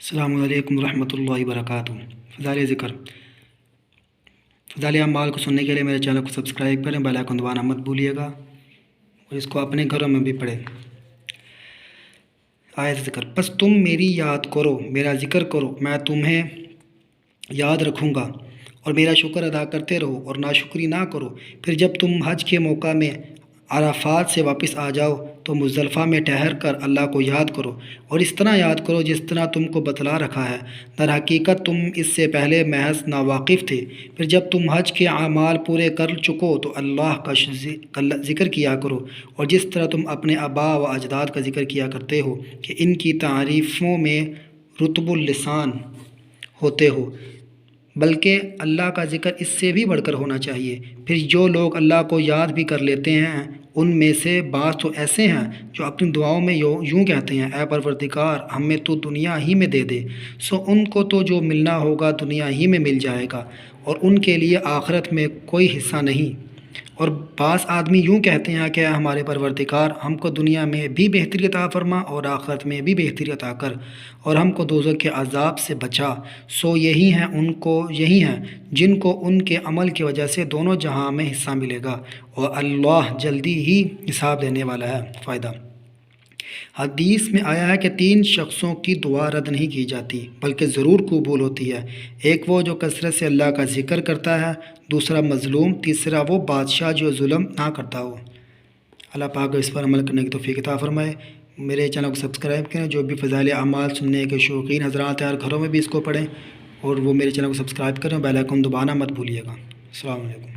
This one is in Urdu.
السلام علیکم ورحمۃ اللہ وبرکاتہ۔ فضائل ذکر، فضائل اعمال کو سننے کے لیے میرے چینل کو سبسکرائب کریں، بیل آئیکن دبانا مت بھولیے گا اور اس کو اپنے گھروں میں بھی پڑھیں۔ آیت ذکر، پس تم میری یاد کرو، میرا ذکر کرو، میں تمہیں یاد رکھوں گا، اور میرا شکر ادا کرتے رہو اور ناشکری نہ کرو۔ پھر جب تم حج کے موقع میں عرفات سے واپس آ جاؤ تو مزدلفہ میں ٹھہر کر اللہ کو یاد کرو، اور اس طرح یاد کرو جس طرح تم کو بتلا رکھا ہے۔ در حقیقت تم اس سے پہلے محض ناواقف تھے۔ پھر جب تم حج کے اعمال پورے کر چکو تو اللہ کا ذکر کیا کرو، اور جس طرح تم اپنے آباء و اجداد کا ذکر کیا کرتے ہو کہ ان کی تعریفوں میں رطب اللسان ہوتے ہو، بلکہ اللہ کا ذکر اس سے بھی بڑھ کر ہونا چاہیے۔ پھر جو لوگ اللہ کو یاد بھی کر لیتے ہیں ان میں سے بعض تو ایسے ہیں جو اپنی دعاؤں میں یوں کہتے ہیں، اے پروردگار ہمیں تو دنیا ہی میں دے دے، سو ان کو تو جو ملنا ہوگا دنیا ہی میں مل جائے گا، اور ان کے لیے آخرت میں کوئی حصہ نہیں۔ اور بعض آدمی یوں کہتے ہیں کہ اے ہمارے پروردگار ہم کو دنیا میں بھی بہتری عطا فرما اور آخرت میں بھی بہتری عطا کر، اور ہم کو دوزخ کے عذاب سے بچا۔ سو یہی ہیں جن کو ان کے عمل کی وجہ سے دونوں جہاں میں حصہ ملے گا، اور اللہ جلدی ہی حساب لینے والا ہے۔ فائدہ، حدیث میں آیا ہے کہ 3 شخصوں کی دعا رد نہیں کی جاتی بلکہ ضرور قبول ہوتی ہے۔ ایک وہ جو کثرت سے اللہ کا ذکر کرتا ہے، دوسرا مظلوم، تیسرا وہ بادشاہ جو ظلم نہ کرتا ہو۔ اللہ پاک اس پر عمل کرنے کی توفیق عطا فرمائے۔ میرے چینل کو سبسکرائب کریں، جو بھی فضائل اعمال سننے کے شوقین حضرات ہیں گھروں میں بھی اس کو پڑھیں، اور وہ میرے چینل کو سبسکرائب کریں، بیل آئیکن دبانا مت بھولیے گا۔ السلام علیکم۔